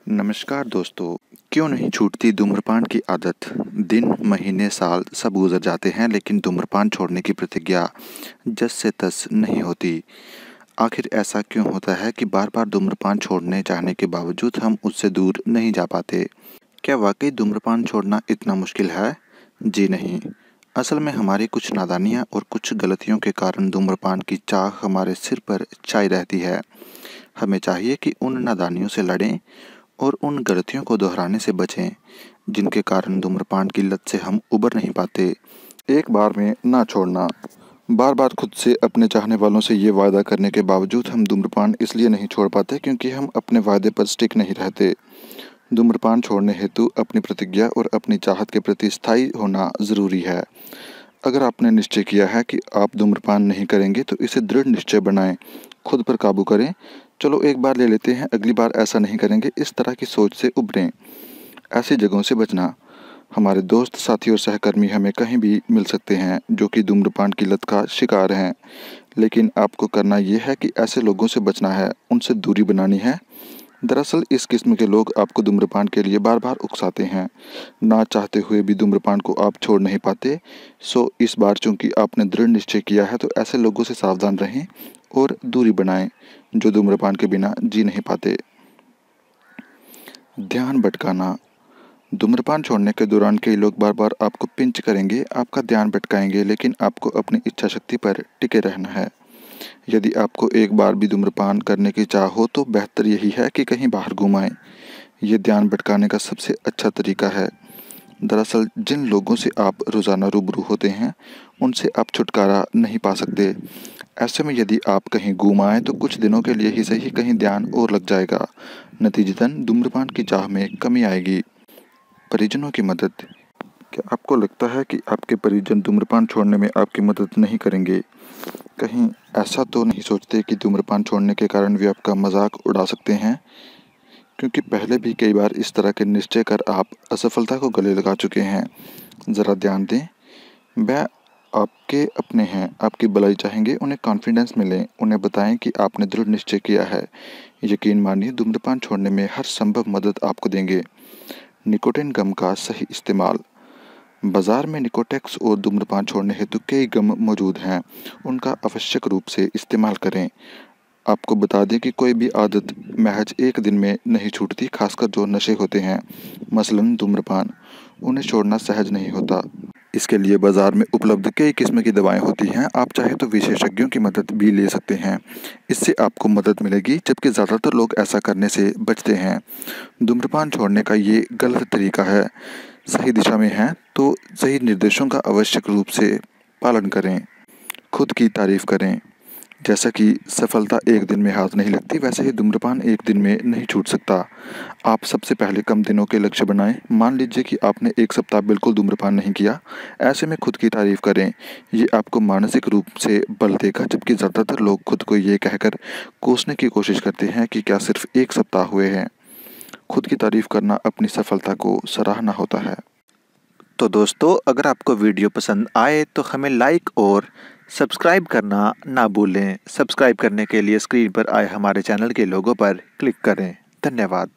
नमस्कार दोस्तों। क्यों नहीं छूटती धूम्रपान की आदत। दिन महीने साल सब गुजर जाते हैं, लेकिन धूम्रपान छोड़ने की प्रतिज्ञा जस से तस नहीं होती। आखिर ऐसा क्यों होता है कि बार बार धूम्रपान छोड़ने चाहने के बावजूद हम उससे दूर नहीं जा पाते। क्या वाकई धूम्रपान छोड़ना इतना मुश्किल है? जी नहीं। असल में हमारी कुछ नादानियाँ और कुछ गलतियों के कारण धूम्रपान की चाह हमारे सिर पर छाई रहती है। हमें चाहिए कि उन नादानियों से लड़ें और उन गलतियों को दोहराने से बचें जिनके कारण धूम्रपान की लत से हम उबर नहीं पाते। एक बार में ना छोड़ना। बार बार खुद से अपने चाहने वालों से ये वादा करने के बावजूद हम धूम्रपान इसलिए नहीं छोड़ पाते क्योंकि हम अपने वादे पर स्टिक नहीं रहते। धूम्रपान छोड़ने हेतु अपनी प्रतिज्ञा और अपनी चाहत के प्रति स्थायी होना ज़रूरी है। अगर आपने निश्चय किया है कि आप धूम्रपान नहीं करेंगे तो इसे दृढ़ निश्चय बनाएं। खुद पर काबू करें। चलो एक बार ले लेते हैं, अगली बार ऐसा नहीं करेंगे, इस तरह की सोच से उबरें। ऐसी जगहों से बचना। हमारे दोस्त, साथी और सहकर्मी हमें कहीं भी मिल सकते हैं जो कि धूम्रपान की लत का शिकार हैं। लेकिन आपको करना ये है कि ऐसे लोगों से बचना है, उनसे दूरी बनानी है। दरअसल इस किस्म के लोग आपको धूम्रपान के लिए बार बार उकसाते हैं। ना चाहते हुए भी धूम्रपान को आप छोड़ नहीं पाते। सो इस बार चूंकि आपने दृढ़ निश्चय किया है तो ऐसे लोगों से सावधान रहें और दूरी बनाएं जो धूम्रपान के बिना जी नहीं पाते। ध्यान भटकाना। धूम्रपान छोड़ने के दौरान कई लोग बार बार आपको पिंच करेंगे, आपका ध्यान भटकाएंगे, लेकिन आपको अपनी इच्छा शक्ति पर टिके रहना है। यदि आपको एक बार भी धूम्रपान करने की चाह हो तो बेहतर यही है कि कहीं बाहर घूम आएं। ये ध्यान भटकाने का सबसे अच्छा तरीका है। दरअसल जिन लोगों से आप रोज़ाना रूबरू होते हैं उनसे आप छुटकारा नहीं पा सकते। ऐसे में यदि आप कहीं घूम आए तो कुछ दिनों के लिए ही सही कहीं ध्यान और लग जाएगा। नतीजतन धूम्रपान की चाह में कमी आएगी। परिजनों की मदद। क्या आपको लगता है कि आपके परिजन धूम्रपान छोड़ने में आपकी मदद नहीं करेंगे? कहीं ऐसा तो नहीं सोचते कि धूम्रपान छोड़ने के कारण वे आपका मजाक उड़ा सकते हैं? क्योंकि पहले भी कई बार इस तरह के निश्चय कर आप असफलता को गले लगा चुके हैं। ज़रा ध्यान दें। वह आपके अपने हैं, आपकी भलाई चाहेंगे, उन्हें कॉन्फिडेंस में लें, उन्हें बताएं कि आपने दृढ़ निश्चय किया है। यकीन मानिए धूम्रपान छोड़ने में हर संभव मदद आपको देंगे। निकोटिन गम का सही इस्तेमाल। बाजार में निकोटेक्स और धूम्रपान छोड़ने हेतु कई गम मौजूद हैं, उनका आवश्यक रूप से इस्तेमाल करें। आपको बता दें कि कोई भी आदत महज एक दिन में नहीं छूटती, खासकर जो नशे होते हैं, मसलन धूम्रपान। उन्हें छोड़ना सहज नहीं होता। इसके लिए बाजार में उपलब्ध कई किस्म की दवाएं होती हैं। आप चाहे तो विशेषज्ञों की मदद भी ले सकते हैं, इससे आपको मदद मिलेगी, जबकि ज़्यादातर लोग ऐसा करने से बचते हैं। धूम्रपान छोड़ने का ये गलत तरीका है। सही दिशा में हैं तो सही निर्देशों का आवश्यक रूप से पालन करें। खुद की तारीफ करें। जैसा कि सफलता एक दिन में हाथ नहीं लगती, वैसे ही धूम्रपान एक दिन में नहीं छूट सकता। आप सबसे पहले कम दिनों के लक्ष्य बनाएं। मान लीजिए कि आपने एक सप्ताह बिल्कुल धूम्रपान नहीं किया। ऐसे में खुद की तारीफ करें। ये आपको मानसिक रूप से बल देगा, जबकि ज़्यादातर लोग खुद को ये कहकर कोसने की कोशिश करते हैं कि क्या सिर्फ एक सप्ताह हुए हैं। खुद की तारीफ करना अपनी सफलता को सराहना होता है। तो दोस्तों, अगर आपको वीडियो पसंद आए तो हमें लाइक और सब्सक्राइब करना ना भूलें। सब्सक्राइब करने के लिए स्क्रीन पर आए हमारे चैनल के लोगो पर क्लिक करें। धन्यवाद।